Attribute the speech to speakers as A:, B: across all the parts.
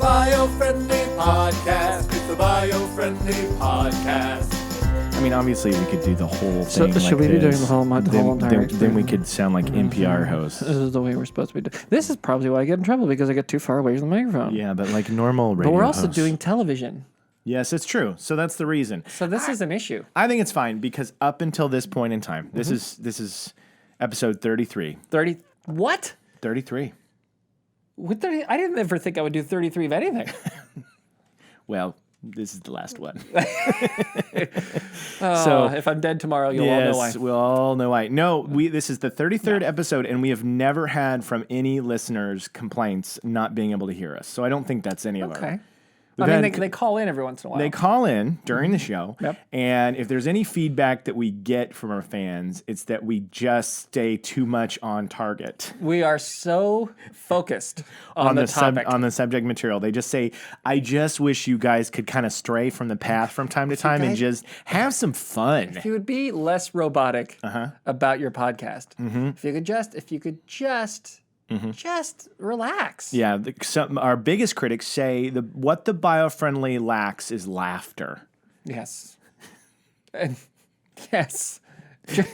A: Biofriendly Podcast. It's the Biofriendly Podcast.
B: I mean, obviously, we could do the whole thing.
C: So, should we be doing the whole entire
B: then we could sound like NPR hosts.
C: This is the way we're supposed to be doing. This is probably why I get in trouble, because I get too far away from the microphone.
B: Yeah, but like normal radio
C: But we're also
B: hosts.
C: doing television.
B: Yes, it's true. So that's the reason.
C: So this is an issue.
B: I think it's fine because up until this point in time, this is episode 33.
C: 30. What?
B: 33.
C: What 30? I didn't ever think I would do 33 of anything.
B: Well, this is the last one.
C: So if I'm dead tomorrow, you'll all know why.
B: Yes, we'll all know why. No, this is the 33rd episode, and we have never had from any listeners complaints not being able to hear us. So I don't think that's any of our...
C: Okay.
B: We've
C: I mean,
B: had-
C: they call in every once in a while.
B: They call in during the show,
C: Yep.
B: and if there's any feedback that we get from our fans, it's that we just stay too much on target
C: We are so focused on the topic.
B: on the subject material. They just say, "I just wish you guys could kind of stray from the path from time to time and
C: guys-
B: just have some fun."
C: If you would be less robotic about your podcast, if you could just relax.
B: Yeah, our biggest critics say what the Biofriendly lacks is laughter.
C: Yes. And yes.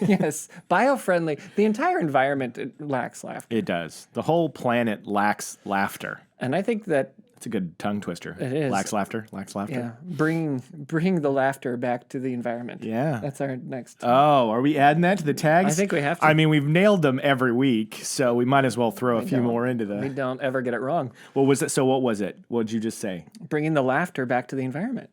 C: Yes. Biofriendly. The entire environment lacks laughter.
B: It does. The whole planet lacks laughter.
C: And I think that,
B: It's a good tongue twister.
C: It is.
B: Lacks laughter. Lacks laughter.
C: yeah, bring the laughter back to the environment.
B: Yeah.
C: That's our next.
B: Oh, are we adding that to the tags?
C: I think we have to.
B: I mean, we've nailed them every week, so we might as well throw a few more into
C: We
B: the.
C: don't ever get it wrong.
B: What was it? So what was it? What did you just say?
C: Bringing the laughter back to the environment.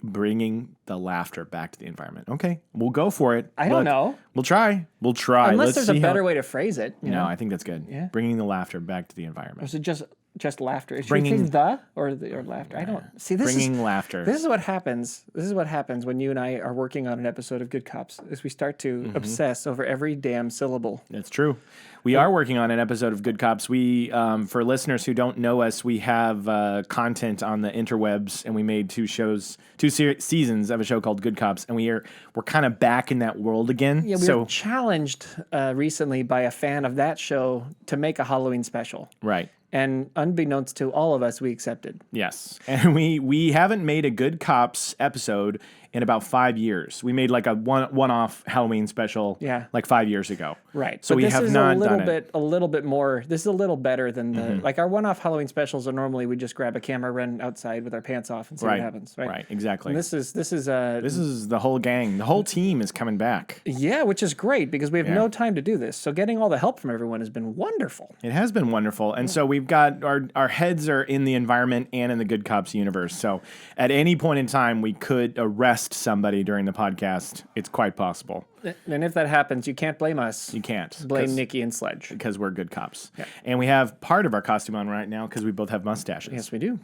B: Bringing the laughter back to the environment. Okay, we'll go for it.
C: I don't know.
B: We'll try. We'll try.
C: Unless
B: Let's
C: there's a
B: see how-
C: better way to phrase it. You
B: No,
C: know?
B: I think that's good.
C: Yeah.
B: Bringing the laughter back to the
C: Or
B: environment.
C: is it just laughter? Should
B: Bringing-
C: we say the or laughter? I don't see.
B: Bringing laughter.
C: This is what happens. This is what happens when you and I are working on an episode of Good Cops. Is we start to obsess over every damn syllable.
B: That's true. We are working on an episode of Good Cops. We, for listeners who don't know us, we have content on the interwebs, and we made two seasons of a show called Good Cops, and we're kind of back in that world again.
C: Yeah, we were challenged recently by a fan of that show to make a Halloween special.
B: Right.
C: And unbeknownst to all of us, we accepted.
B: Yes. And we haven't made a Good Cops episode in about 5 years. We made like a one-off Halloween special like 5 years ago.
C: Right.
B: So
C: but
B: we
C: this
B: have
C: is
B: not
C: a little
B: done
C: bit, a little bit more. This is a little better than the like our one-off Halloween specials are normally we just grab a camera, run outside with our pants off, and see what happens. Right.
B: Right. Exactly.
C: And this is
B: This is the whole gang. The whole team is coming back.
C: yeah, which is great because we have no time to do this. So getting all the help from everyone has been wonderful.
B: It has been wonderful. And so we've got our heads are in the environment and in the Good Cops universe. So at any point in time, we could arrest somebody during the podcast. It's quite possible.
C: And if that happens, you can't blame us.
B: You can't.
C: Blame Nikki and Sledge.
B: Because we're good cops.
C: Yeah.
B: And we have part of our costume on right now because we both have mustaches.
C: Yes, we do.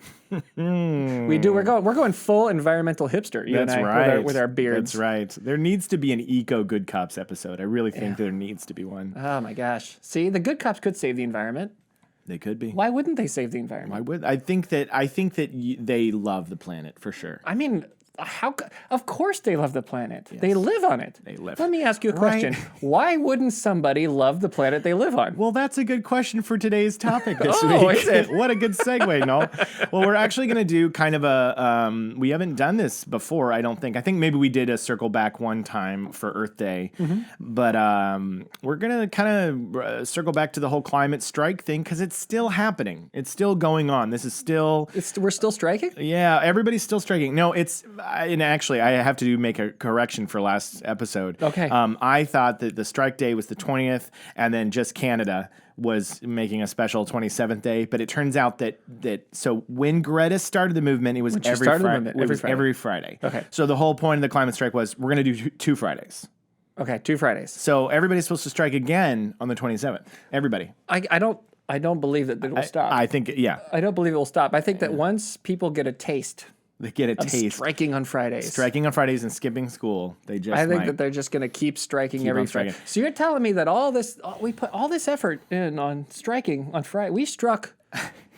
C: We do. We're going full environmental hipster. You
B: That's
C: and I,
B: right.
C: With our beards.
B: That's right. There needs to be an eco Good Cops episode. I really think there needs to be one.
C: Oh my gosh! See, the good cops could save the environment.
B: They could be.
C: Why wouldn't they save the environment?
B: I would. I think that they love the planet for sure.
C: I mean, of course they love the planet. They live on it.
B: They live.
C: Let me ask you a question. Why wouldn't somebody love the planet they live on?
B: Well, that's a good question for today's topic this
C: Oh,
B: week.
C: is it?
B: What a good segue, Noel. Well, we're actually going to do kind of a, we haven't done this before, I don't think. I think maybe we did a circle back one time for Earth Day, but we're going to kind of circle back to the whole climate strike thing because it's still happening. It's still going on. This is still...
C: We're still striking?
B: Yeah, everybody's still striking. No, and actually, I have to make a correction for last episode.
C: Okay.
B: I thought that the strike day was the 20th, and then just Canada was making a special 27th day. But it turns out that so when Greta started the movement, it was every Friday.
C: Okay.
B: So the whole point of the climate strike was we're going to do two Fridays.
C: Okay, 2 Fridays.
B: So everybody's supposed to strike again on the 27th. Everybody.
C: I don't believe that it will stop.
B: I think, yeah.
C: I don't believe it will stop. I think that once people get a taste
B: They get a taste.
C: striking on Fridays.
B: Striking on Fridays and skipping school. They just
C: I think
B: might.
C: that they're just going to keep striking every
B: on
C: Friday.
B: striking.
C: So you're telling me that we put all this effort in on striking on Friday. We struck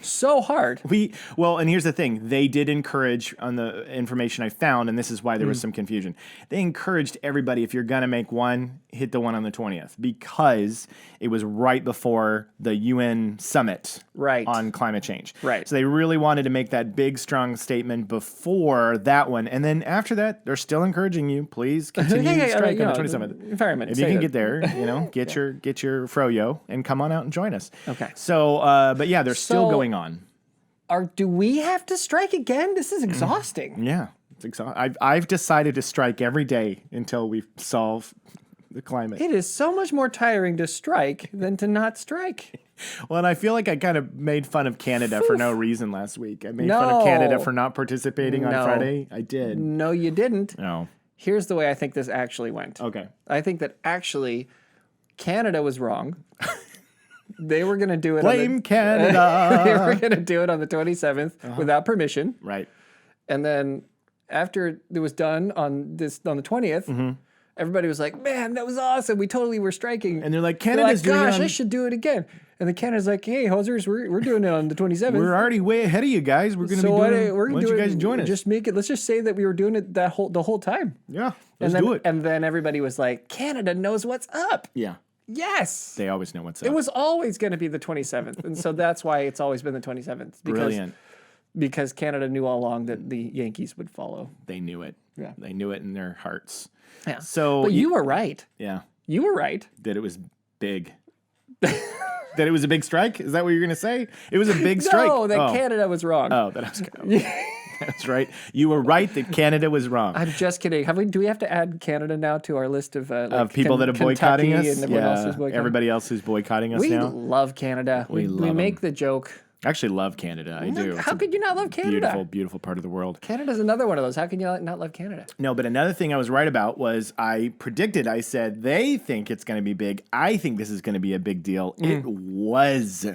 C: so hard.
B: And here's the thing. They did encourage, on the information I found, and this is why there was some confusion, they encouraged everybody, if you're going to make one, hit the one on the 20th, because it was right before the UN summit on climate change.
C: Right.
B: So they really wanted to make that big, strong statement before that one. And then after that, they're still encouraging you, please continue to strike on the 27th.
C: Environment.
B: If you can get there, get your froyo and come on out and join us.
C: Okay.
B: So, but yeah, they're still going on.
C: Do we have to strike again? This is exhausting.
B: Yeah, it's exhausting. I've decided to strike every day until we solve the climate.
C: It is so much more tiring to strike than to not strike.
B: Well, and I feel like I kind of made fun of Canada for no reason last week. I made fun of Canada for not participating on Friday. I did.
C: No, you didn't.
B: No.
C: Here's the way I think this actually went.
B: Okay.
C: I think that actually Canada was wrong. They were going to do it.
B: Blame Canada.
C: They were going to do it on the 27th without permission.
B: Right.
C: And then after it was done on the 20th, everybody was like, "Man, that was awesome. We totally were striking."
B: And they're like, "Canada's doing it
C: gosh, I should do it again." And then Canada's like, "Hey, hosers, we're doing it on the 27th.
B: We're already way ahead of you guys. We're going to be doing it. Why don't you guys join us?
C: Just make it. Let's just say that we were doing it the whole time."
B: Yeah. Let's do it.
C: And then everybody was like, "Canada knows what's up."
B: Yeah.
C: Yes.
B: They always know what's up.
C: It was always going to be the 27th. And so that's why it's always been the 27th.
B: Brilliant.
C: Because Canada knew all along that the Yankees would follow.
B: They knew it.
C: Yeah.
B: They knew it in their hearts.
C: Yeah.
B: So,
C: but you were right.
B: Yeah.
C: You were right.
B: That it was big. That it was a big strike? Is that what you're going to say? It was a big strike.
C: No, that Canada was wrong.
B: Oh, that was That's right. You were right that Canada was wrong.
C: I'm just kidding. Do we have to add Canada now to our list of
B: people that are boycotting
C: Kentucky
B: us?
C: And else is boycotting?
B: Everybody else who's boycotting us
C: we
B: now.
C: Love Canada. We make the joke.
B: I actually love Canada. I do.
C: How could you not love Canada?
B: Beautiful, beautiful part of the world.
C: Canada's another one of those. How can you not love Canada?
B: No, but another thing I was right about was I said they think it's going to be big. I think this is going to be a big deal. It was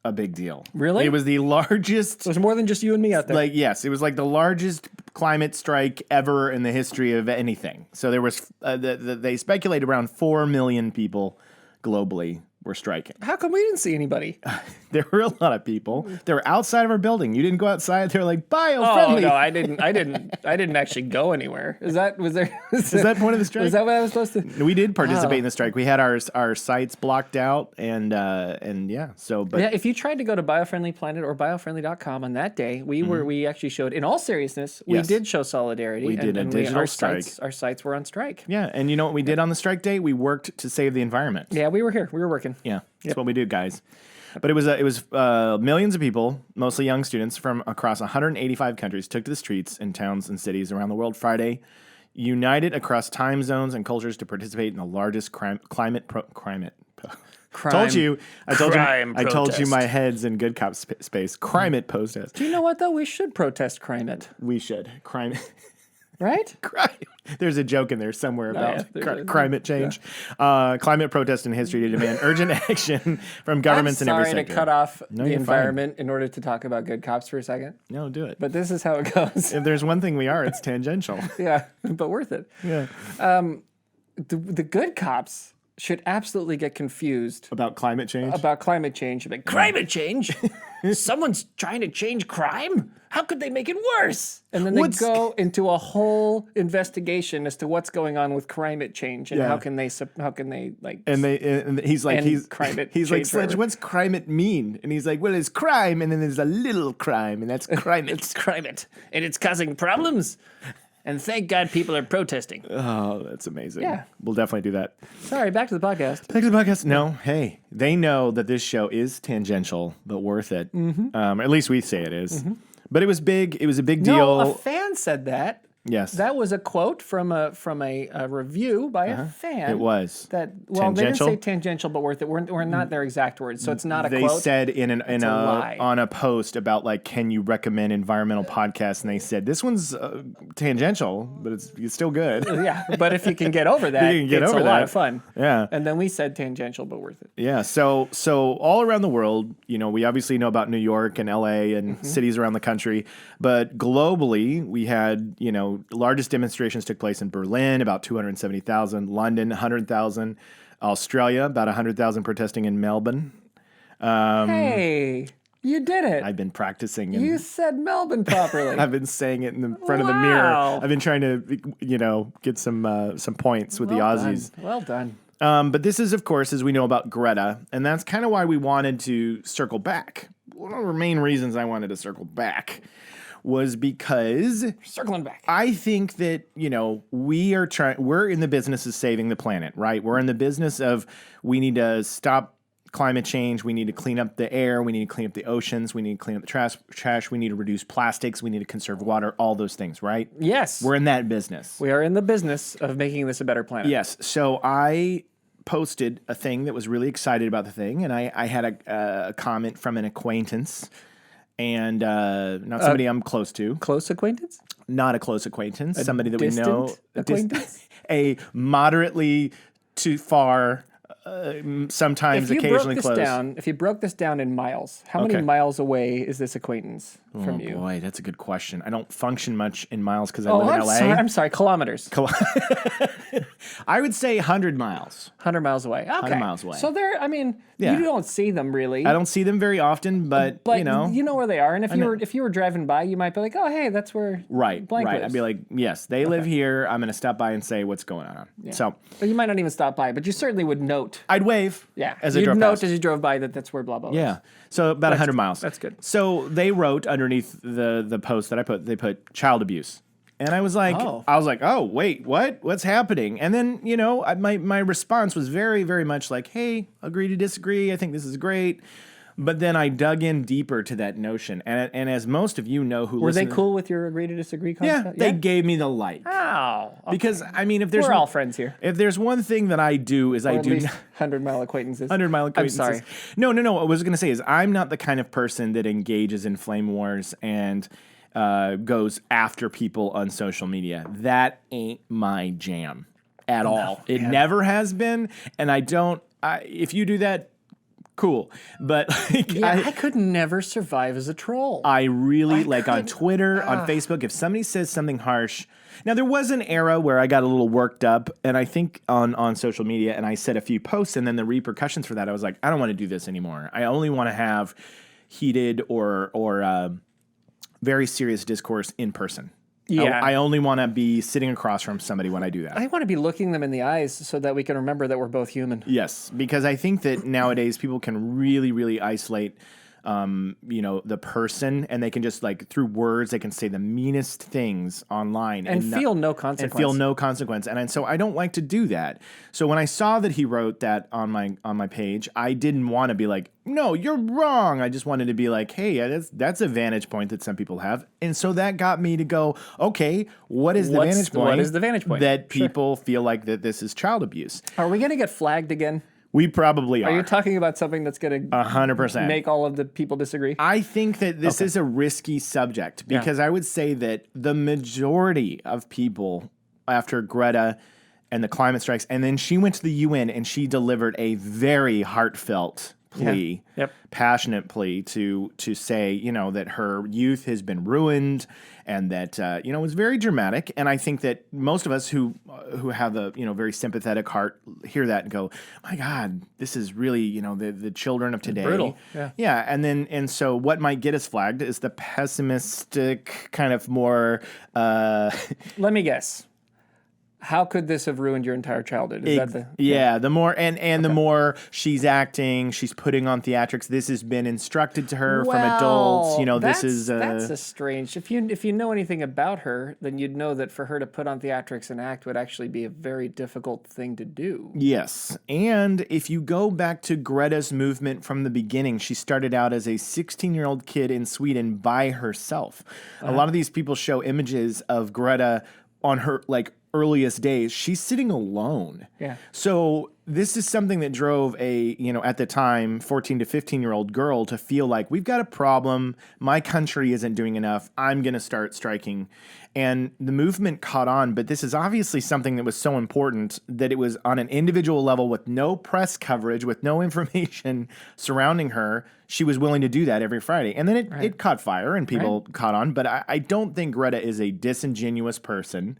B: a big deal.
C: Really?
B: It was the largest.
C: There's more than just you and me out there.
B: Yes, it was like the largest climate strike ever in the history of anything. So there was, they speculate around 4 million people globally were striking.
C: How come we didn't see anybody?
B: There were a lot of people. They were outside of our building. You didn't go outside. They were like, biofriendly.
C: Oh no, I didn't actually go anywhere. Was that point
B: of the strike?
C: Was that what I was supposed to?
B: We did participate in the strike. We had our sites blocked out and yeah. So, but
C: yeah, if you tried to go to Biofriendly Planet or biofriendly.com on that day, we actually showed, in all seriousness, we did show solidarity.
B: We did a digital strike.
C: Our sites were on strike.
B: Yeah, and you know what we did on the strike day? We worked to save the environment.
C: Yeah, we were here. We were working.
B: Yeah, that's what we do, guys. But it was millions of people, mostly young students from across 185 countries, took to the streets in towns and cities around the world Friday, united across time zones and cultures to participate in the largest climate. I told you my head's in good cop space. Climate protest.
C: Do you know what though? We should protest climate.
B: We should.
C: Right?
B: There's a joke in there somewhere about climate change.
C: Yeah.
B: Climate protest in history to demand urgent action from governments in every sector.
C: I'm sorry to cut off the environment in order to talk about good cops for a second.
B: No, do it.
C: But this is how it goes.
B: If there's one thing we are, it's tangential.
C: Yeah, but worth it.
B: Yeah.
C: The good cops should absolutely get confused
B: about climate change.
C: Climate change? Someone's trying to change crime? How could they make it worse? And then they go into a whole investigation as to what's going on with climate change and how can they like.
B: And he's like
C: climate.
B: He's like, Sledge, what's climate mean? And he's like, well, it's crime, and then there's a little crime, and that's climate.
C: It's climate, and it's causing problems. And thank God people are protesting.
B: Oh, that's amazing.
C: Yeah.
B: We'll definitely do that.
C: Sorry, back to the podcast.
B: No, hey, they know that this show is tangential, but worth it. Mm-hmm. At least we say it is. Mm-hmm. But it was big. It was a big deal.
C: No, a fan said that.
B: Yes.
C: That was a quote from a review by a fan.
B: It was.
C: They didn't say tangential, but worth it. We're not their exact words, so it's not a quote.
B: They said on a post about like, can you recommend environmental podcasts? And they said, this one's tangential, but it's still good.
C: Yeah, but if you can get over that, it's a lot of fun.
B: Yeah.
C: And then we said tangential, but worth it.
B: Yeah. So all around the world, we obviously know about New York and LA and cities around the country, but globally we had, largest demonstrations took place in Berlin, about 270,000, London, 100,000, Australia, about 100,000 protesting in Melbourne.
C: Hey, You did it.
B: I've been practicing.
C: You said Melbourne properly.
B: I've been saying it in the front of the mirror. I've been trying to, get some points with the Aussies.
C: Well done.
B: But this is, of course, as we know about Greta, and that's kind of why we wanted to circle back. One of the main reasons I wanted to circle back was because
C: Circling back.
B: I think that, we're in the business of saving the planet, right? We're in the business of we need to stop climate change. We need to clean up the air. We need to clean up the oceans. We need to clean up the trash. We need to reduce plastics. We need to conserve water, all those things, right?
C: Yes.
B: We're in that business.
C: We are in the business of making this a better planet.
B: Yes. So I posted a thing that was really excited about the thing, and I had a comment from an acquaintance, and not somebody I'm close to.
C: Close acquaintance?
B: Not a close acquaintance. Somebody that we know.
C: Acquaintance?
B: A moderately too far, sometimes occasionally close.
C: If you broke this down in miles, how many miles away is this acquaintance from you?
B: Boy, that's a good question. I don't function much in miles because I live in LA.
C: I'm sorry, kilometers.
B: I would say 100 miles.
C: 100 miles away. Okay.
B: 100 miles away.
C: So you don't see them really.
B: I don't see them very often, but
C: you know where they are. And if you were driving by, you might be like, oh, hey, that's where blank lives.
B: I'd be like, yes, they live here. I'm going to stop by and say what's going on. Yeah. So,
C: but you might not even stop by, but you certainly would note.
B: I'd wave.
C: Yeah.
B: As I drove past.
C: As you drove by that's where blah blah.
B: Yeah. So about 100 miles.
C: That's good.
B: So they wrote underneath the post that I put, they put child abuse. And I was like, oh, wait, what? What's happening? And then, my response was very, very much like, hey, agree to disagree. I think this is great. But then I dug in deeper to that notion. And as most of you know who
C: Were they cool with your agree to disagree concept?
B: Yeah, they gave me the light.
C: Oh. Okay.
B: Because, if there's...
C: We're all friends here.
B: If there's one thing that I do is I do...
C: 100-mile acquaintances.
B: 100-mile acquaintances.
C: I'm sorry.
B: No. What I was going to say is I'm not the kind of person that engages in flame wars and goes after people on social media. That ain't my jam at all. It never has been, and I don't... if you do that... Cool. But
C: I could never survive as a troll.
B: I really on Twitter, on Facebook, if somebody says something harsh. Now there was an era where I got a little worked up, and I think on social media, and I said a few posts, and then the repercussions for that, I was like, I don't want to do this anymore. I only want to have heated or very serious discourse in person.
C: Yeah.
B: I only want to be sitting across from somebody when I do that.
C: I want to be looking them in the eyes so that we can remember that we're both human.
B: Yes, because I think that nowadays people can really, really isolate, the person, and they can just through words, they can say the meanest things online
C: and feel no consequence.
B: And so I don't like to do that. So when I saw that he wrote that on my page, I didn't want to be like, no, you're wrong. I just wanted to be like, hey, that's a vantage point that some people have. And so that got me to go, okay, what is the vantage point that people feel like that this is child abuse?
C: Are we going to get flagged again?
B: We probably are.
C: Are you talking about something that's going to
B: 100%
C: make all of the people disagree?
B: I think that this is a risky subject because I would say that the majority of people after Greta and the climate strikes, and then she went to the UN and she delivered a very heartfelt plea, passionate plea to say, that her youth has been ruined and that, it was very dramatic. And I think that most of us who have a, very sympathetic heart hear that and go, my God, this is really, the children of today.
C: Brutal.
B: Yeah. And so what might get us flagged is the pessimistic kind of more...
C: Let me guess. How could this have ruined your entire childhood? Is that the
B: the more the more she's acting, she's putting on theatrics. This has been instructed to her from adults. This is
C: that's a strange. If you know anything about her, then you'd know that for her to put on theatrics and act would actually be a very difficult thing to do.
B: Yes, and if you go back to Greta's movement from the beginning, she started out as a 16-year-old kid in Sweden by herself. A lot of these people show images of Greta on her earliest days, she's sitting alone.
C: Yeah.
B: So this is something that drove a, at the time, 14 to 15-year-old girl to feel like we've got a problem. My country isn't doing enough. I'm going to start striking. And the movement caught on, but this is obviously something that was so important that it was on an individual level with no press coverage, with no information surrounding her. She was willing to do that every Friday. And then it caught fire and people caught on. But I don't think Greta is a disingenuous person.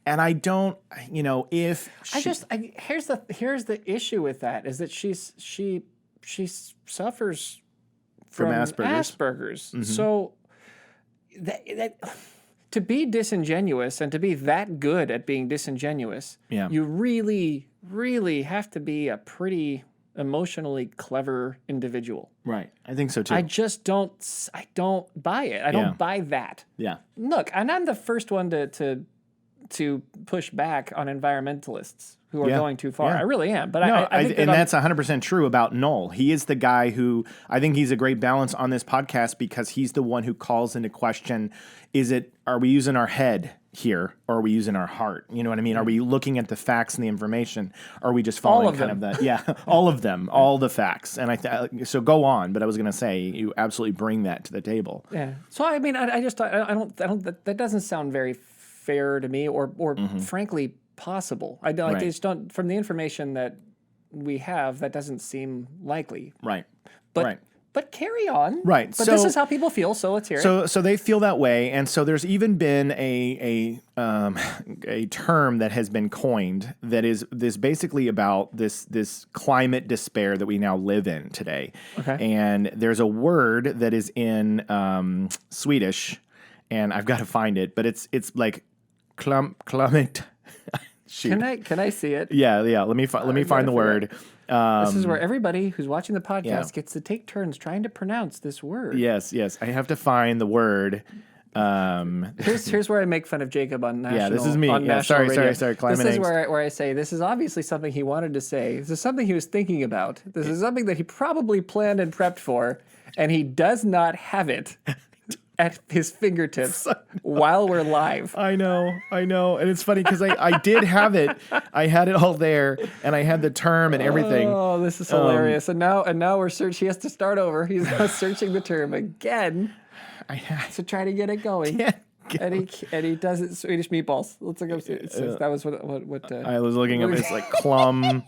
B: And I don't, if
C: here's the issue with that is that she suffers
B: from Asperger's.
C: So that to be disingenuous and to be that good at being disingenuous, you really, really have to be a pretty emotionally clever individual.
B: Right. I think so too.
C: I just don't buy it. I don't buy that.
B: Yeah.
C: Look, and I'm the first one to push back on environmentalists who are going too far. I really am. But I think
B: that's 100% true about Noel. He is the guy who I think he's a great balance on this podcast because he's the one who calls into question, are we using our head here or are we using our heart? You know what I mean? Are we looking at the facts and the information? Or are we just following all of them, all the facts? And so go on. But I was going to say, you absolutely bring that to the table.
C: Yeah. So, I mean, I don't, that doesn't sound very fair to me or frankly possible. I just don't, from the information that we have, that doesn't seem likely.
B: Right.
C: But carry on.
B: Right.
C: But this is how people feel, so let's hear it.
B: So they feel that way, and so there's even been a term that has been coined that is basically about this climate despair that we now live in today. Okay. And there's a word that is in Swedish, and I've got to find it, but it's like climate.
C: Can I see it?
B: Yeah. Let me find the word.
C: This is where everybody who's watching the podcast gets to take turns trying to pronounce this word.
B: Yes. I have to find the word.
C: Here's where I make fun of Jacob on national.
B: Yeah, this is me. Sorry. Climate
C: this is where I say this is obviously something he wanted to say. This is something he was thinking about. This is something that he probably planned and prepped for, and he does not have it at his fingertips while we're live.
B: I know. And it's funny because I did have it. I had it all there, and I had the term and everything.
C: Oh, this is hilarious. And now we're searching. He has to start over. He's now searching the term again to try to get it going. And he does it Swedish meatballs. Let's look up. That was what
B: I was looking up. It's like clum.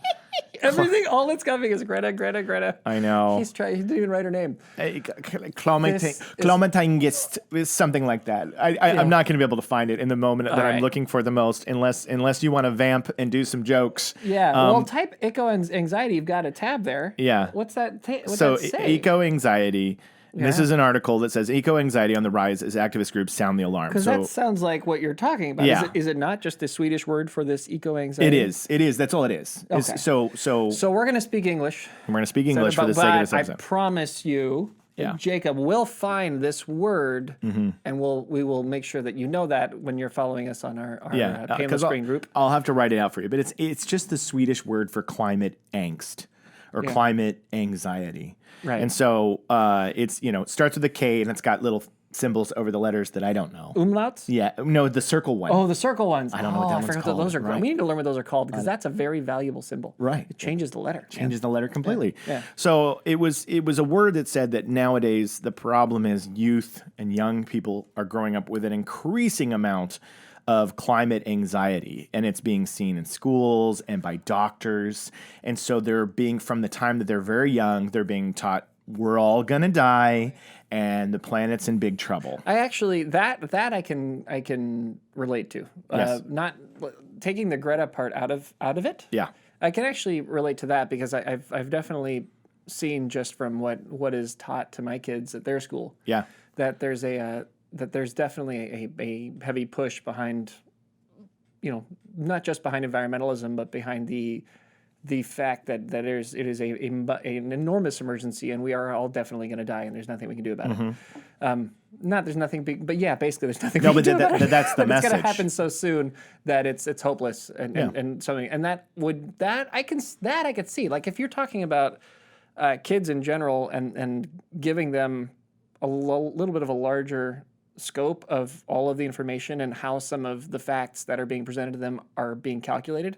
C: Everything, all that's coming is Greta.
B: I know.
C: He didn't even write her name.
B: Klimatångest is something like that. I'm not going to be able to find it in the moment that I'm looking for the most, unless you want to vamp and do some jokes.
C: Yeah. Well, type eco-anxiety. You've got a tab there.
B: Yeah.
C: What's that? What's that say?
B: Eco-anxiety. Yeah. This is an article that says eco-anxiety on the rise as activist groups sound the alarm.
C: Because that sounds like what you're talking about.
B: Yeah.
C: Is it not just the Swedish word for this eco-anxiety?
B: It is. That's all it is.
C: Okay.
B: So
C: we're going to speak English.
B: We're going to speak English for the sake of this episode.
C: I promise you, Jacob, we'll find this word, and we will make sure that you know that when you're following us on our Painless Screen group.
B: I'll have to write it out for you. But it's just the Swedish word for climate angst or climate anxiety.
C: Right.
B: And so it's, it starts with a K and it's got little symbols over the letters that I don't know.
C: Umlauts?
B: Yeah. No, the circle one.
C: Oh, the circle ones.
B: I don't know what that one's called.
C: Those are
B: right.
C: We need to learn what those are called because that's a very valuable symbol.
B: Right.
C: It changes the letter.
B: Changes the letter completely.
C: Yeah.
B: So it was a word that said that nowadays the problem is youth and young people are growing up with an increasing amount of climate anxiety, and it's being seen in schools and by doctors. And so from the time that they're very young, they're being taught we're all gonna die and the planet's in big trouble.
C: I actually that I can relate to.
B: Yes.
C: Not taking the Greta part out of it.
B: Yeah.
C: I can actually relate to that because I've definitely seen just from what is taught to my kids at their school.
B: Yeah.
C: That there's definitely a heavy push behind, not just behind environmentalism, but behind the fact that it is an enormous emergency and we are all definitely going to die and there's nothing we can do about it. Not there's nothing big, but yeah, basically there's nothing we can do about it.
B: That's the message.
C: It's going to happen so soon that it's hopeless and something. And I could see. Like if you're talking about kids in general and giving them a little bit of a larger scope of all of the information and how some of the facts that are being presented to them are being calculated,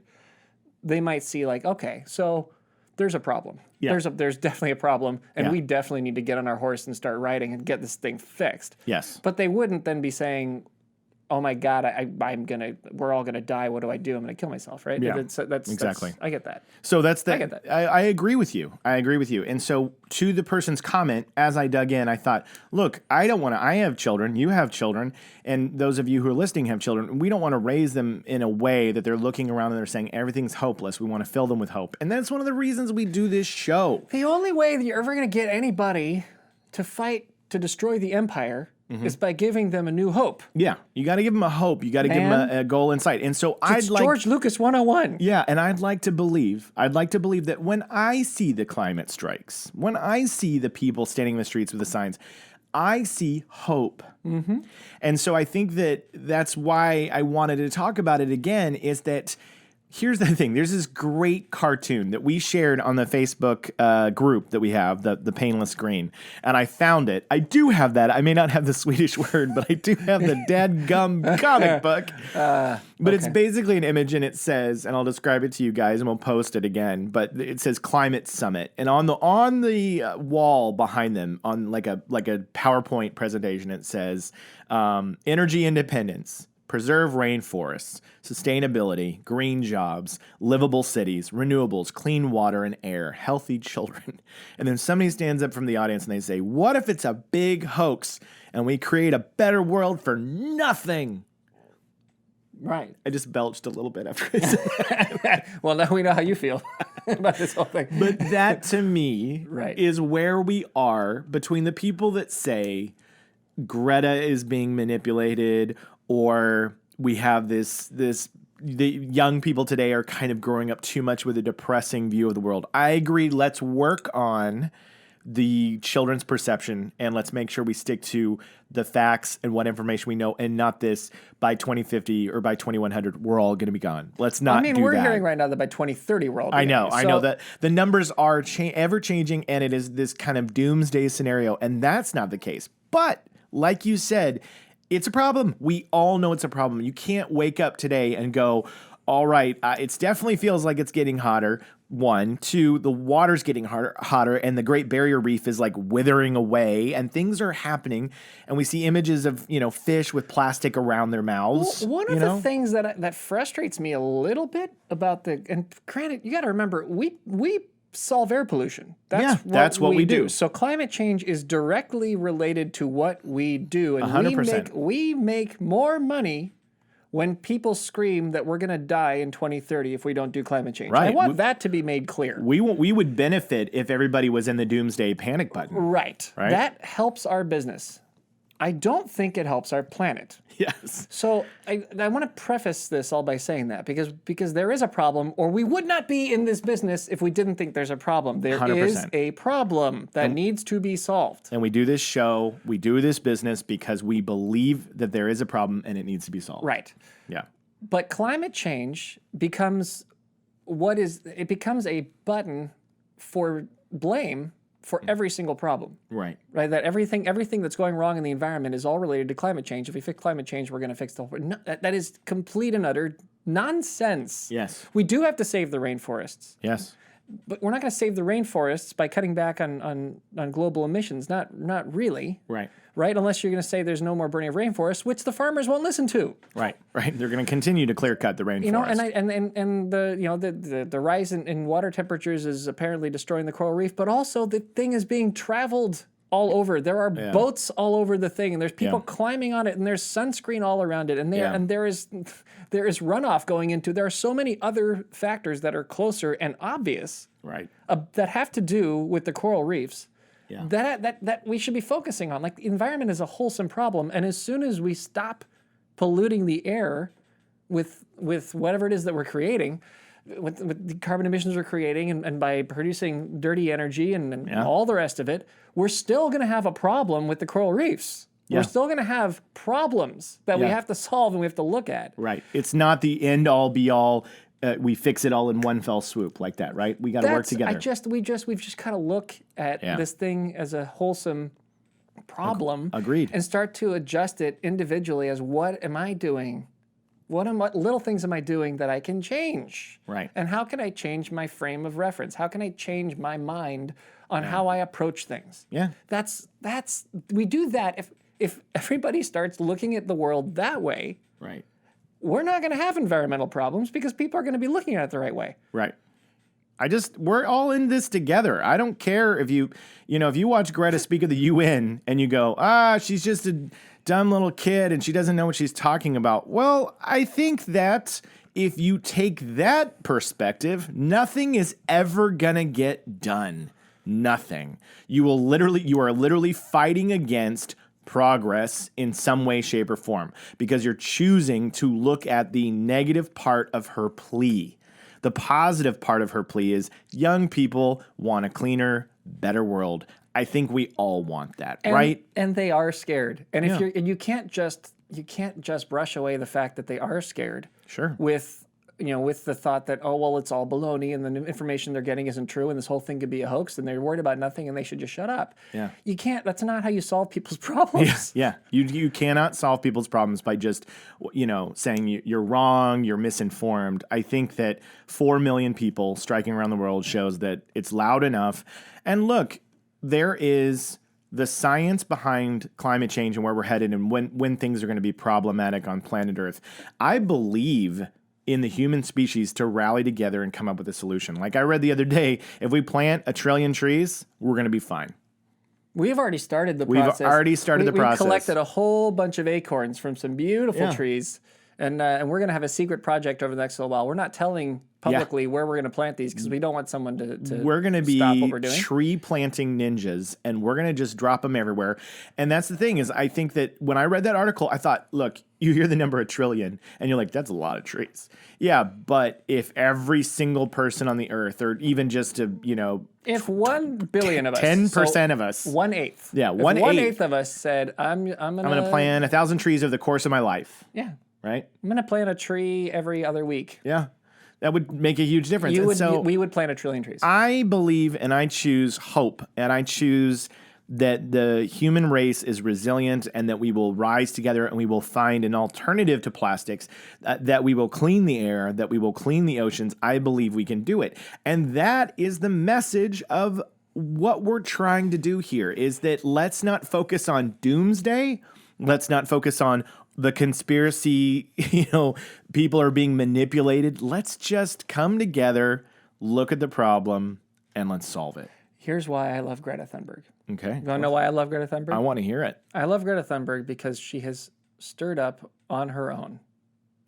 C: they might see like, okay, so there's a problem.
B: Yeah.
C: There's definitely a problem, and we definitely need to get on our horse and start riding and get this thing fixed.
B: Yes.
C: But they wouldn't then be saying, oh my God, we're all gonna die. What do I do? I'm gonna kill myself, right?
B: Yeah,
C: exactly. I get that.
B: So I
C: get that.
B: I agree with you. And so to the person's comment, as I dug in, I thought, look, I have children, you have children, and those of you who are listening have children. We don't want to raise them in a way that they're looking around and they're saying everything's hopeless. We want to fill them with hope. And that's one of the reasons we do this show.
C: The only way that you're ever gonna get anybody to fight to destroy the empire is by giving them a new hope.
B: Yeah, you got to give them a hope. You got to give them a goal in sight. And so
C: It's George Lucas 101.
B: Yeah, and I'd like to believe that when I see the climate strikes, when I see the people standing in the streets with the signs, I see hope. And so I think that's why I wanted to talk about it again, is that here's the thing. There's this great cartoon that we shared on the Facebook group that we have, the Painless Green. And I found it. I do have that. I may not have the Swedish word, but I do have the dadgum comic book. But it's basically an image, and it says, and I'll describe it to you guys, and we'll post it again, but it says Climate Summit. And on the wall behind them, on like a PowerPoint presentation, it says energy independence, preserve rainforests, sustainability, green jobs, livable cities, renewables, clean water and air, healthy children. And then somebody stands up from the audience and they say, what if it's a big hoax and we create a better world for nothing?
C: Right.
B: I just belched a little bit after I said that.
C: Well, now we know how you feel about this whole thing.
B: But that, to me,
C: Right.
B: is where we are between the people that say Greta is being manipulated, or we have the young people today are kind of growing up too much with a depressing view of the world. I agree. Let's work on the children's perception, and let's make sure we stick to the facts and what information we know, and not this by 2050 or by 2100 we're all going to be gone. Let's not.
C: We're hearing right now that by 2030 we're all.
B: I know that the numbers are ever changing, and it is this kind of doomsday scenario, and that's not the case. But like you said, it's a problem. We all know it's a problem. You can't wake up today and go, all right, it definitely feels like it's getting hotter. 1, 2, the water's getting hotter, and the Great Barrier Reef is like withering away, and things are happening. And we see images of fish with plastic around their mouths.
C: Well, one of the things that frustrates me a little bit about and granted, you got to remember, we solve air pollution. That's what we do. So climate change is directly related to what we do, and
B: 100%.
C: we make more money when people scream that we're going to die in 2030 if we don't do climate change.
B: Right.
C: I want that to be made clear.
B: We would benefit if everybody was in the doomsday panic button.
C: Right. That helps our business. I don't think it helps our planet.
B: Yes.
C: So I want to preface this all by saying that because there is a problem, or we would not be in this business if we didn't think there's a problem. There
B: 100%.
C: is a problem that needs to be solved.
B: And we do this show, we do this business because we believe that there is a problem and it needs to be solved.
C: Right.
B: Yeah.
C: But climate change becomes a button for blame for every single problem.
B: Right.
C: Right? That everything that's going wrong in the environment is all related to climate change. If we fix climate change, we're going to fix the whole... No, that is complete and utter nonsense.
B: Yes.
C: We do have to save the rainforests.
B: Yes.
C: But we're not going to save the rainforests by cutting back on global emissions. Not really.
B: Right.
C: Right? Unless you're going to say there's no more burning of rainforests, which the farmers won't listen to.
B: Right. They're going to continue to clear cut the rainforest.
C: And the rise in water temperatures is apparently destroying the coral reef, but also the thing is being traveled all over. There are boats all over the thing, and there's people climbing on it, and there's sunscreen all around it, and there is runoff going into. There are so many other factors that are closer and obvious,
B: right,
C: that have to do with the coral reefs.
B: Yeah.
C: That we should be focusing on. Like, the environment is a wholesome problem, and as soon as we stop polluting the air with whatever it is that we're creating, with the carbon emissions we're creating, and by producing dirty energy and all the rest of it, we're still going to have a problem with the coral reefs. Yeah. We're still going to have problems that we have to solve and we have to look at.
B: Right. It's not the end all be all. We fix it all in one fell swoop like that, right? We got to work together. We've just got to look at this thing as a wholesome problem. Agreed.
C: And start to adjust it individually as, what am I doing? What little things am I doing that I can change?
B: Right.
C: And how can I change my frame of reference? How can I change my mind on how I approach things?
B: Yeah.
C: We do that if everybody starts looking at the world that way.
B: Right.
C: We're not going to have environmental problems because people are going to be looking at it the right way.
B: Right. We're all in this together. I don't care if you watch Greta speak at the UN and you go, she's just a dumb little kid and she doesn't know what she's talking about. Well, I think that if you take that perspective, nothing is ever going to get done. nothing. You are literally fighting against progress in some way, shape, or form because you're choosing to look at the negative part of her plea. The positive part of her plea is young people want a cleaner, better world. I think we all want that, right?
C: And they are scared. And if you can't just brush away the fact that they are scared.
B: Sure.
C: With the thought that, oh, well, it's all baloney and the information they're getting isn't true and this whole thing could be a hoax and they're worried about nothing and they should just shut up.
B: Yeah.
C: You can't, that's not how you solve people's problems.
B: Yeah. You cannot solve people's problems by just, saying you're wrong, you're misinformed. I think that 4 million people striking around the world shows that it's loud enough. And look, there is the science behind climate change and where we're headed and when things are going to be problematic on planet Earth. I believe in the human species to rally together and come up with a solution. Like I read the other day, if we plant 1 trillion trees, we're going to be fine.
C: We've already started the process.
B: We've already started the process.
C: We collected a whole bunch of acorns from some beautiful trees, and we're going to have a secret project over the next little while. We're not telling publicly where we're going to plant these because we don't want someone to
B: we're going to
C: stop what
B: be
C: we're doing.
B: Tree planting ninjas, and we're going to just drop them everywhere. And that's the thing is I think that when I read that article, I thought, look, you hear the number 1 trillion, and you're like, that's a lot of trees. Yeah, but if every single person on the earth, or even just
C: if 1 billion of us,
B: 10% of us,
C: 1/8,
B: yeah,
C: if
B: 1/8
C: of us said, I'm
B: gonna plant 1,000 trees over the course of my life.
C: Yeah,
B: right.
C: I'm gonna plant a tree every other week.
B: Yeah. That would make a huge difference.
C: We would plant 1 trillion trees.
B: I believe and I choose hope, and I choose that the human race is resilient and that we will rise together and we will find an alternative to plastics, that we will clean the air, that we will clean the oceans. I believe we can do it. And that is the message of what we're trying to do here, is that let's not focus on doomsday. Let's not focus on the conspiracy, people are being manipulated. Let's just come together, look at the problem, and let's solve it.
C: Here's why I love Greta Thunberg.
B: Okay.
C: You want to know why I love Greta Thunberg?
B: I want to hear it.
C: I love Greta Thunberg because she has stirred up on her own.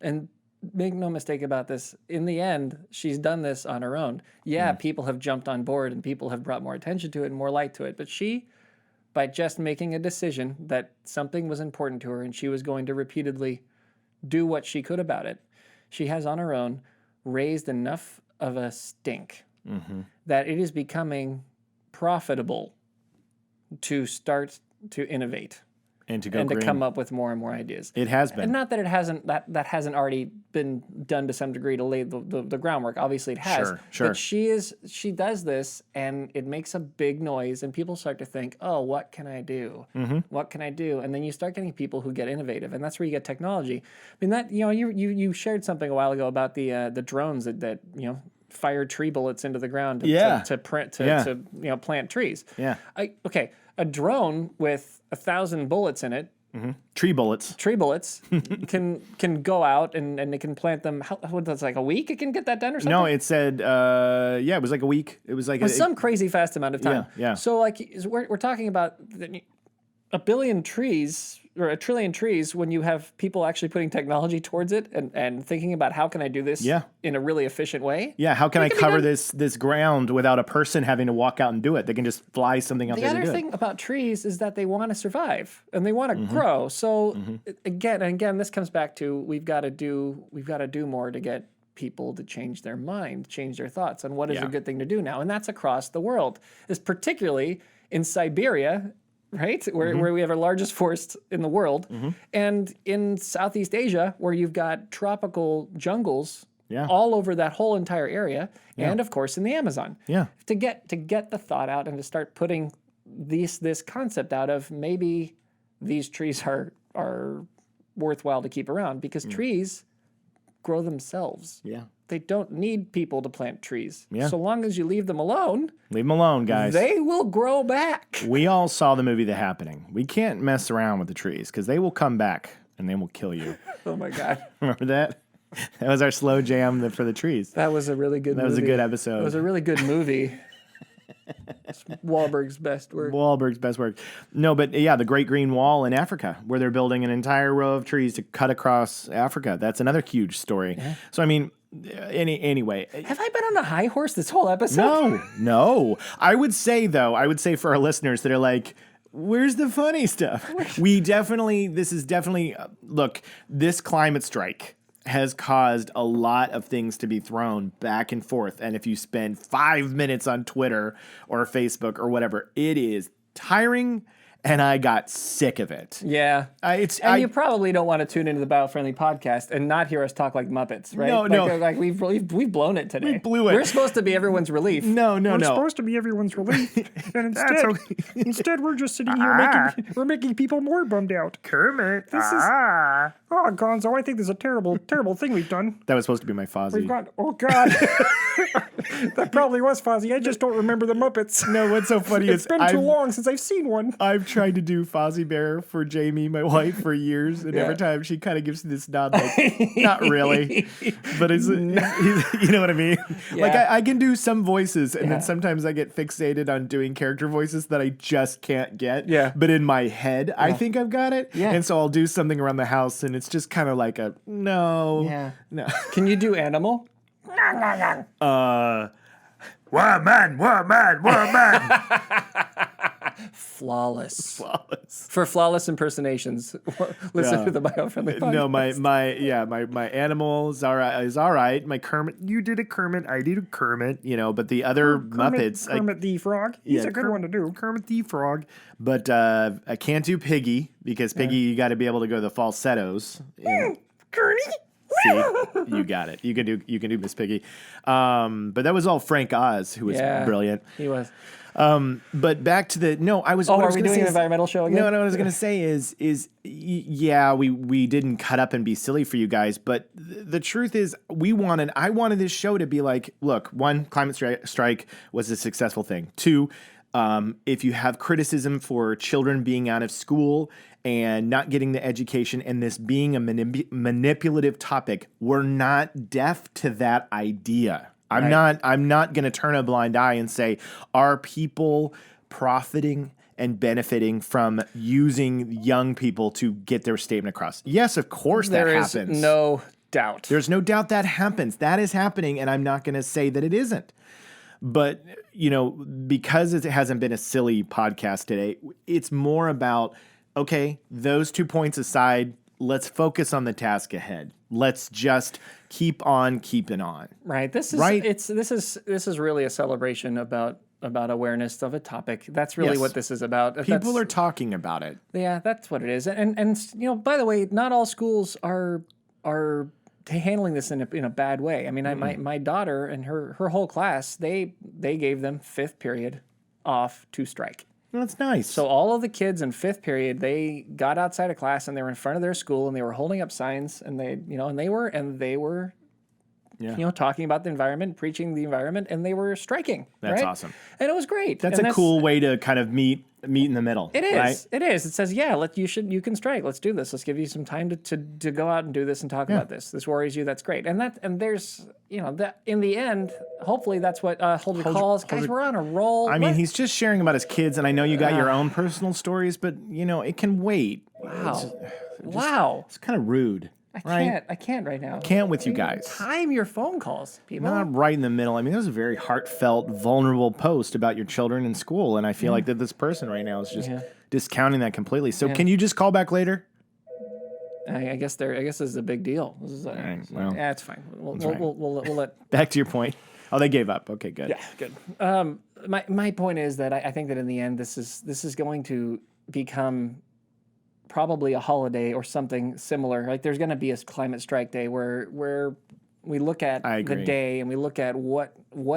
C: And make no mistake about this, in the end, she's done this on her own. Yeah, people have jumped on board and people have brought more attention to it and more light to it. But she, by just making a decision that something was important to her and she was going to repeatedly do what she could about it, she has on her own raised enough of a stink that it is becoming profitable to start to innovate
B: and to go
C: and
B: green.
C: to come up with more and more ideas.
B: It has been.
C: And not that it hasn't that hasn't already been done to some degree to lay the groundwork. Obviously it has.
B: Sure.
C: But she does this and it makes a big noise and people start to think, oh, what can I do? What can I do? And then you start getting people who get innovative, and that's where you get technology. I mean that you shared something a while ago about the drones that fire tree bullets into the ground to plant trees.
B: Yeah.
C: A drone with 1,000 bullets in it,
B: Tree bullets
C: can go out and it can plant them. What that's like a week? It can get that done or something?
B: No, it said it was like a week. It was like
C: some crazy fast amount of time.
B: Yeah.
C: So we're talking about 1 billion trees or 1 trillion trees when you have people actually putting technology towards it and thinking about how can I do this in a really efficient way?
B: Yeah, how can I cover this ground without a person having to walk out and do it? They can just fly something up there to do it.
C: The other thing about trees is that they want to survive and they want to grow. So again, this comes back to we've got to do more to get people to change their mind, change their thoughts on what is a good thing to do now. And that's across the world. Is particularly in Siberia, right? Where we have our largest forest in the world. And in Southeast Asia, where you've got tropical jungles all over that whole entire area. And of course in the Amazon. Yeah. To get the thought out and to start putting this concept out of maybe these trees are worthwhile to keep around because trees grow themselves. Yeah. They don't need people to plant trees. Yeah. So long as you leave them alone.
B: Leave them alone, guys.
C: They will grow back.
B: We all saw the movie The Happening. We can't mess around with the trees because they will come back and they will kill you.
C: Oh, my God.
B: Remember that? That was our slow jam for the trees.
C: That was a really good movie.
B: That was a good episode.
C: It was a really good movie. It's Wahlberg's best work.
B: No, but yeah, the Great Green Wall in Africa, where they're building an entire row of trees to cut across Africa. That's another huge story. Yeah. So, I mean, Anyway.
C: Have I been on a high horse this whole episode?
B: No. I would say for our listeners that are like, where's the funny stuff? Look, this climate strike has caused a lot of things to be thrown back and forth. And if you spend 5 minutes on Twitter or Facebook or whatever, it is tiring. And I got sick of it.
C: Yeah. You probably don't want to tune into the Biofriendly podcast and not hear us talk like Muppets, right?
B: No.
C: Like we've blown it today.
B: We blew it.
C: We're supposed to be everyone's relief.
B: No.
D: We're supposed to be everyone's relief, and instead we're just sitting here making people more bummed out.
B: Kermit.
D: Oh, Gonzo, I think this is a terrible thing we've done.
B: That was supposed to be my Fozzie.
D: Oh God, that probably was Fozzie. I just don't remember the Muppets.
B: No, what's so funny
D: It's been too long since I've seen one.
B: I've tried to do Fozzie Bear for Jamie, my wife, for years, and every time she kind of gives this nod, like, not really, but he's, you know what I mean?
C: Yeah.
B: Like, I can do some voices, and then sometimes I get fixated on doing character voices that I just can't get.
C: Yeah.
B: But in my head, I think I've got it.
C: Yeah.
B: And so I'll do something around the house, and it's just kind of like a no.
C: Yeah.
B: No.
C: Can you do animal?
B: Woman.
C: Flawless. For flawless impersonations, listen to the Biofriendly podcast.
B: No, my animal is all right. My Kermit, you did a Kermit, I did a Kermit, but the other Muppets,
D: Kermit the Frog. He's a good one to do.
B: Kermit the Frog, but I can't do Piggy because Piggy, you got to be able to go the falsettos.
D: Kearney.
B: See, you got it. You can do Miss Piggy, but that was all Frank Oz, who was brilliant.
C: He was.
B: But back to the I was.
C: Are we doing an environmental show again?
B: No. What I was going to say is we didn't cut up and be silly for you guys, but the truth is I wanted this show to be like, look, one, climate strike was a successful thing. Two, if you have criticism for children being out of school and not getting the education and this being a manipulative topic, we're not deaf to that idea. I'm not going to turn a blind eye and say, are people profiting and benefiting from using young people to get their statement across? Yes, of course that happens.
C: There is no doubt.
B: There's no doubt that happens. That is happening, and I'm not going to say that it isn't. But, because it hasn't been a silly podcast today, it's more about, okay, those 2 points aside, let's focus on the task ahead. Let's just keep on keeping on.
C: Right. This is really a celebration about awareness of a topic. That's really what this is about.
B: People are talking about it.
C: Yeah, that's what it is. And by the way, not all schools are handling this in a bad way. I mean, my daughter and her whole class, they gave them 5th period off to strike.
B: That's nice.
C: So all of the kids in 5th period, they got outside of class and they were in front of their school and they were holding up signs and they were talking about the environment, preaching the environment, and they were striking.
B: That's
C: right?
B: awesome.
C: And it was great.
B: That's a cool way to kind of meet in the middle.
C: It is.
B: Right?
C: It is. It says, you can strike. Let's do this. Let's give you some time to go out and do this and talk about this. This worries you. That's great. And there's that in the end, hopefully that's what Hold Your Calls. Guys, we're on a roll.
B: I mean, he's just sharing about his kids, and I know you got your own personal stories, but it can wait.
C: Wow.
B: It's kind of rude.
C: I can't right now.
B: Can't with you guys.
C: Time your phone calls, people.
B: Not right in the middle. I mean, that was a very heartfelt, vulnerable post about your children in school, and I feel like that this person right now is just discounting that completely. So can you just call back later?
C: I guess this is a big deal. This is it's fine. We'll let.
B: Back to your point. Oh, they gave up. Okay, good.
C: Yeah, good. My point is that I think that in the end, this is going to become probably a holiday or something similar. Like there's going to be a climate strike day where we look at the day and we look at what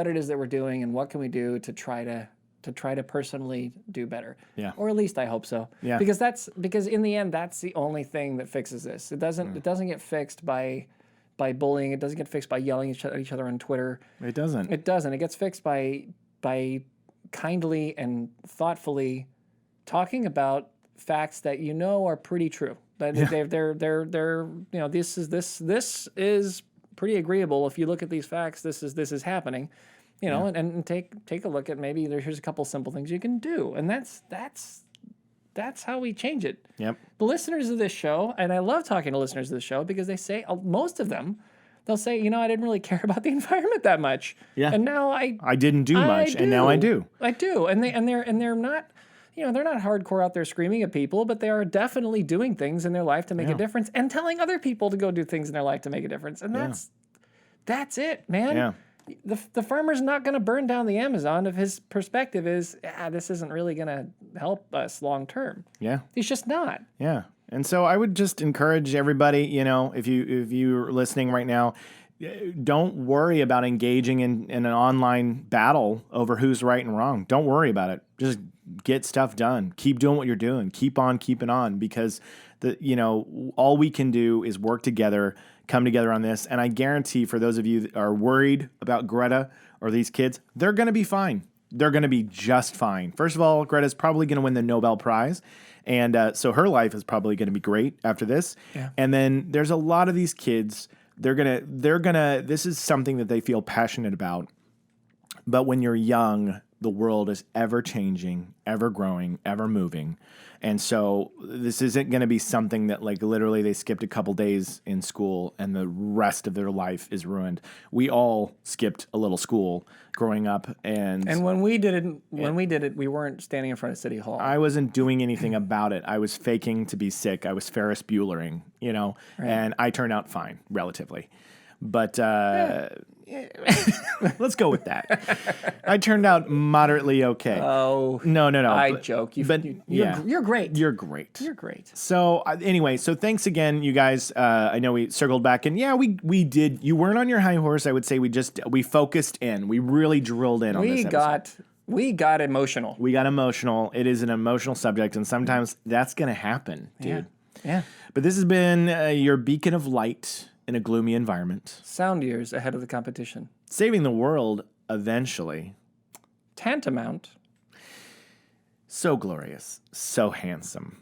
C: it is that we're doing and what can we do to try to personally do better.
B: Yeah.
C: Or at least I hope so.
B: Yeah.
C: Because in the end that's the only thing that fixes this. It doesn't get fixed by bullying. It doesn't get fixed by yelling at each other on Twitter.
B: It doesn't.
C: It doesn't. It gets fixed by kindly and thoughtfully talking about facts that are pretty true. That they're this is pretty agreeable. If you look at these facts, this is happening. And take a look at maybe here's a couple simple things you can do, and that's how we change it. Yep. The listeners of this show, and I love talking to listeners of this show because they say most of them, they'll say, I didn't really care about the environment that much.
B: Yeah.
C: And now
B: I didn't do much, and now I do.
C: I do. And they're not, they're not hardcore out there screaming at people, but they are definitely doing things in their life to make a difference and telling other people to go do things in their life to make a difference. And that's it, man.
B: Yeah.
C: The farmer's not going to burn down the Amazon if his perspective is, this isn't really going to help us long term.
B: Yeah.
C: He's just not.
B: Yeah. And so I would just encourage everybody, if you're listening right now, don't worry about engaging in an online battle over who's right and wrong. Don't worry about it. Just get stuff done. Keep doing what you're doing. Keep on keeping on, because all we can do is work together, come together on this. And I guarantee for those of you that are worried about Greta or these kids, they're going to be fine. They're going to be just fine. First of all, Greta's probably going to win the Nobel Prize. And so her life is probably going to be great after this. Yeah. And then there's a lot of these kids, they're going to, this is something that they feel passionate about. But when you're young, the world is ever changing, ever growing, ever moving. And so this isn't going to be something that literally they skipped a couple days in school and the rest of their life is ruined. We all skipped a little school growing up. And when we did it, we weren't standing in front of City Hall. I wasn't doing anything about it. I was faking to be sick. I was Ferris Buellering, right. And I turned out fine, relatively. But let's go with that. I turned out moderately okay. Oh. No.
C: I joke. You're great.
B: You're great.
C: You're great.
B: So anyway, thanks again, you guys. I know we circled back, and we did. You weren't on your high horse. I would say we focused in. We really drilled in on this episode.
C: We got emotional.
B: We got emotional. It is an emotional subject, and sometimes that's going to happen, dude.
C: Yeah.
B: But this has been your beacon of light in a gloomy environment.
C: Sound years ahead of the competition.
B: Saving the world eventually.
C: Tantamount.
B: So glorious. So handsome.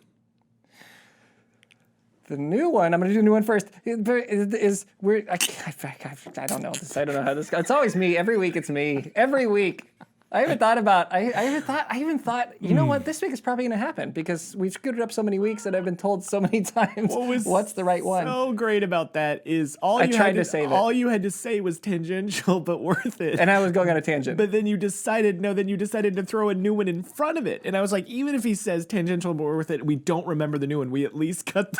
C: The new one, I'm going to do the new one first, I don't know this. I don't know how this goes. It's always me. Every week it's me. Every week. I even thought, you know what, this week is probably going to happen because we've screwed it up so many weeks that I've been told so many times what's the right one.
B: So great about that is all you had to say was tangential but worth it.
C: And I was going on a tangent.
B: But then you decided to throw a new one in front of it. And I was like, even if he says tangential but worth it, we don't remember the new one. We at least cut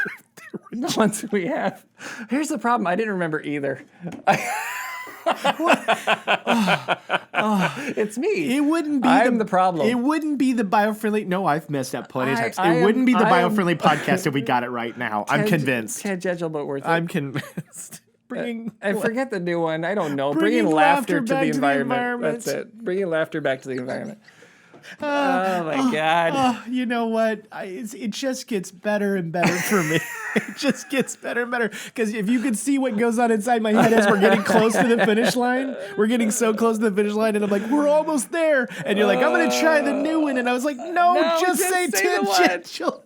B: the
C: ones we have. Here's the problem. I didn't remember either. It's me.
B: It wouldn't be.
C: I'm the problem.
B: It wouldn't be the biofriendly. No, I've messed up plenty of times. It wouldn't be the biofriendly podcast if we got it right now. I'm convinced.
C: Tangential but worth it.
B: I'm convinced.
C: I forget the new one. I don't know. Bringing laughter to the environment. That's it. Bringing laughter back to the environment. Oh my God.
B: You know what? It just gets better and better for me. It just gets better and better. Because if you could see what goes on inside my head as we're getting close to the finish line, we're getting so close to the finish line, and I'm like, we're almost there. And you're like, I'm going to try the new one. And I was like, no, just say tangential.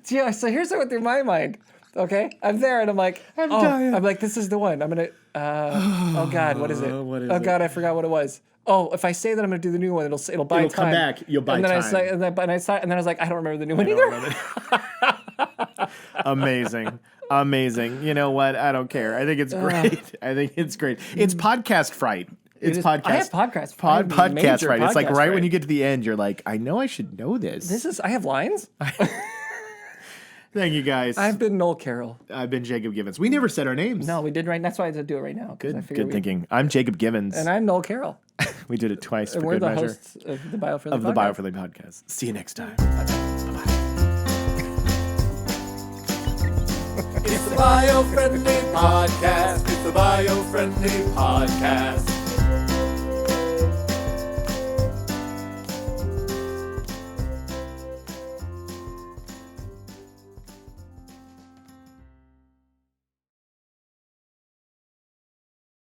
C: Yeah, so here's what went through my mind. Okay, I'm there, and I'm like, I'm dying. I'm like, this is the one. I'm going to, oh God, what is it? Oh God, I forgot what it was. Oh, if I say that I'm going to do the new one, it'll buy time.
B: It'll come back. You'll buy time.
C: And then I was like, I don't remember the new one either.
B: Amazing. You know what? I don't care. I think it's great. It's podcast fright. It's podcast.
C: I have podcast.
B: Podcast fright. It's like right when you get to the end, you're like, I know I should know this.
C: I have lines.
B: Thank you, guys.
C: I've been Noel Carroll.
B: I've been Jacob Givens. We never said our names.
C: No, we did right. That's why I had to do it right now.
B: Good thinking. I'm Jacob Givens.
C: And I'm Noel Carroll.
B: We did it twice for
C: good
B: measure.
C: We're the hosts of the Biofriendly
B: podcast. Biofriendly podcast. See you next time. Bye-bye.
A: It's the Biofriendly podcast. It's the Biofriendly podcast.